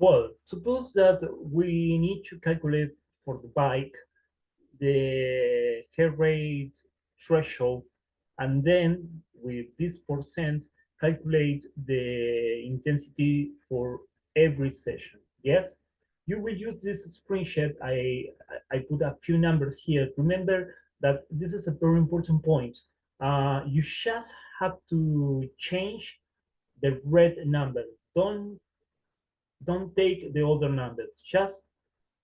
Well, suppose that we need to calculate for the bike the heart rate threshold, and then with this percent calculate the intensity for every session. Yes, you will use this screenshot. I put a few numbers here. Remember that this is a very important point. You just have to change the red number. Don't take the other numbers. Just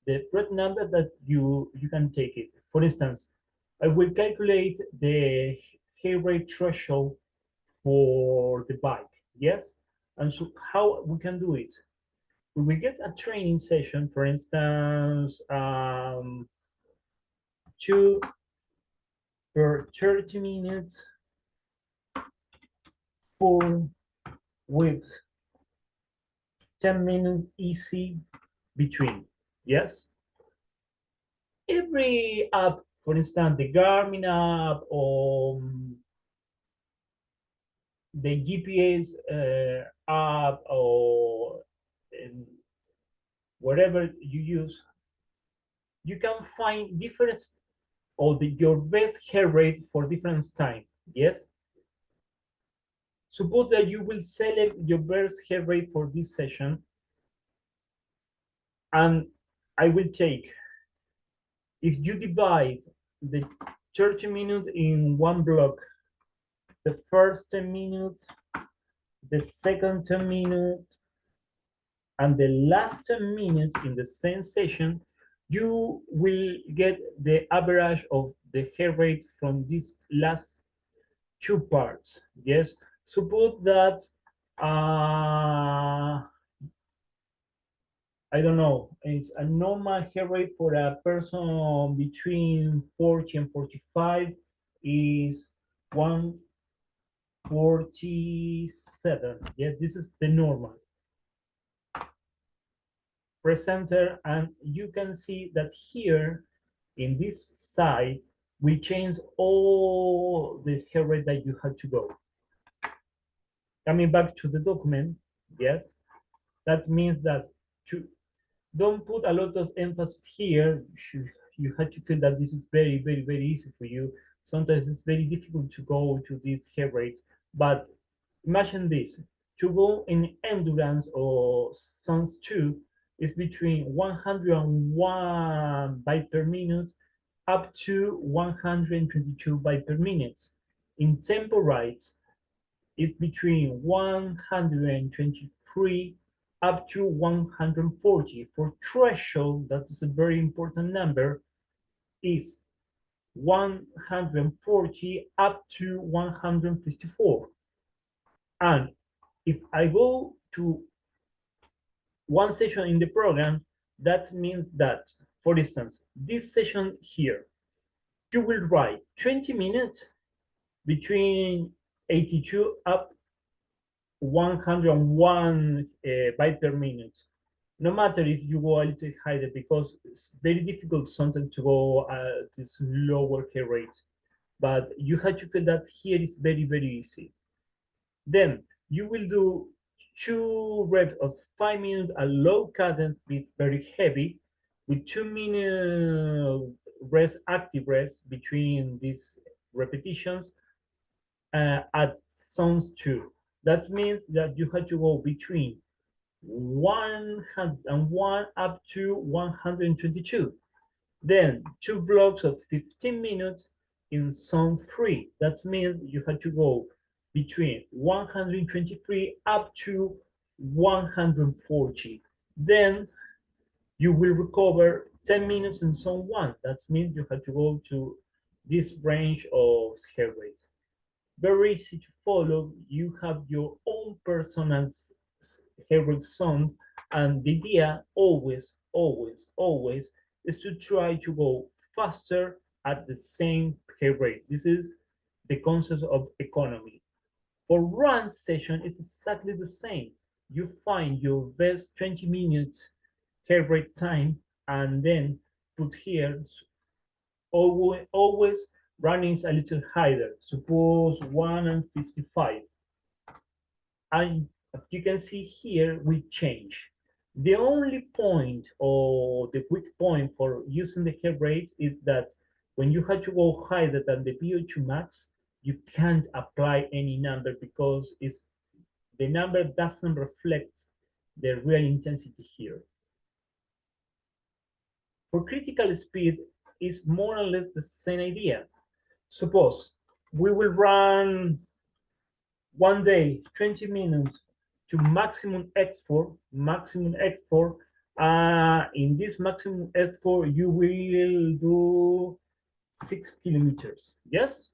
the red number that you can take it. For instance, I will calculate the heart rate threshold for the bike. Yes, and so how we can do it? We will get a training session, for instance, 2 per 30 minutes, full with 10 minutes easy between. Yes, every app, for instance, the Garmin app or the GPS app or um, whatever you use, you can find different or your best heart rate for different time. Yes. Suppose that you will select your best heart rate for this session, and I will take, if you divide the 30 minutes in one block, the first 10 minutes, the second 10 minutes, and the last 10 minutes in the same session, you will get the average of the heart rate from these last two parts. Yes, suppose that I don't know, it's a normal heart rate for a person between 40 and 45 is 147. Yeah, this is the normal presenter, and you can see that here in this side we change all the heart rate that you had to go. Coming back to the document, yes, that means that to don't put a lot of emphasis here. You have to feel that this is very, very, very easy for you. Sometimes it's very difficult to go to this heart rate, but imagine this: to go in endurance or Sons 2 is between 101 bytes per minute up to 122 bytes per minute. In tempo rides, is between 123 up to 140. For threshold, that is a very important number, is 140 up to 154. And if I go to one session in the program, that means that, for instance, this session here, you will write 20 minutes between 82 up 101 byte per minute. No matter if you go a little higher, because it's very difficult sometimes to go this lower heart rate. But you have to feel that here is very, very easy. Then you will do 2 reps of 5 minutes at low cadence with very heavy, with 2 minute rest, active rest between these repetitions at Sons 2. That means that you have to go between 101 up to 122. Then 2 blocks of 15 minutes in Zone 3. That means you have to go between 123 up to 140. Then you will recover 10 minutes in Zone 1. That means you have to go to this range of heart rate. Very easy to follow. You have your own personal heart rate zone, and the idea always, always, always is to try to go faster at the same heart rate. This is the concept of economy. For run session, it's exactly the same. You find your best 20 minutes heart rate time, and then put here always running a little higher. Suppose 155. And as you can see here, we change. The only point or the weak point for using the heart rate is that when you have to go higher than the VO2 max, you can't apply any number because the number doesn't reflect the real intensity here. For critical speed, is more or less the same idea. Suppose we will run one day 20 minutes to maximum X4, in this maximum X4 you will do 6 kilometers, yes?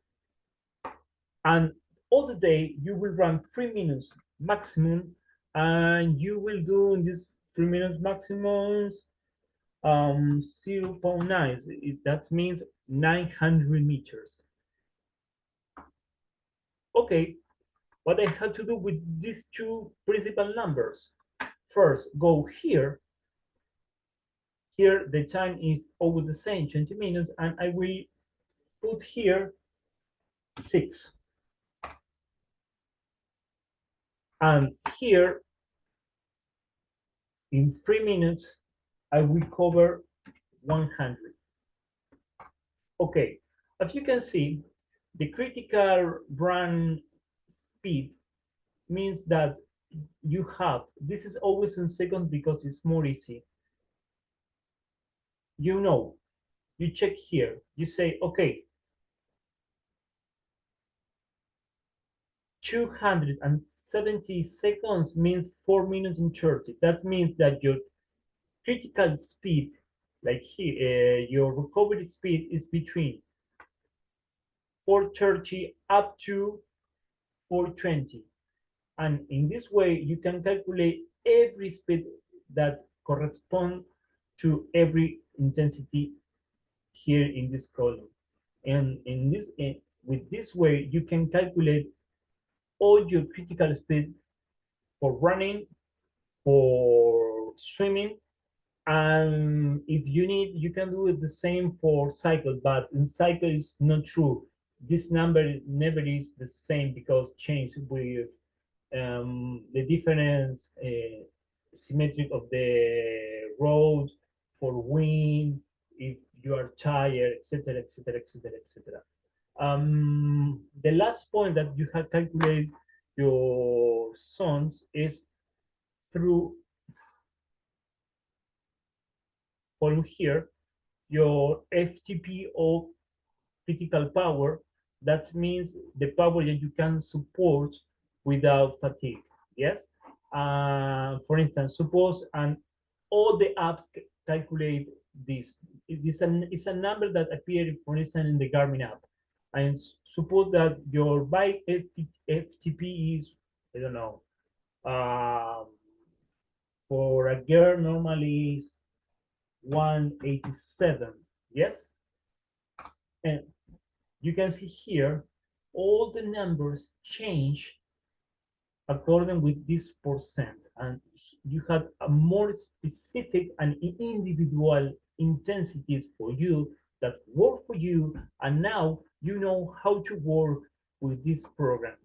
And all the day you will run 3 minutes maximum, and you will do in this 3 minutes maximums 0.9. That means 900 meters. Okay, what I have to do with these two principal numbers? First, go here. Here the time is always the same, 20 minutes, and I will put here 6. And here, in 3 minutes, I will cover 100. Okay, as you can see, the critical run speed means that you have, this is always in seconds because it's more easy. You know, you check here, you say, okay, 270 seconds means 4 minutes and 30. That means that your critical speed, like here, your recovery speed is between 430 up to 420. And in this way, you can calculate every speed that corresponds to every intensity here in this column. And with this way, you can calculate all your critical speed for running, for swimming, and if you need, you can do it the same for cycle, but in cycle it's not true. This number never is the same because change with the difference symmetric of the road for wind, if you are tired, etc., etc., etc., etc. The last point that you have calculated your zones is through column here, your FTP or critical power. That means the power that you can support without fatigue. Yes. For instance, suppose and all the apps calculate this. It's a number that appeared, for instance, in the Garmin app. And suppose that your bike FTP is, I don't know, for a girl normally is 187. Yes. And you can see here all the numbers change according with this percent, and you have a more specific and individual intensities for you that work for you, and now you know how to work with this program.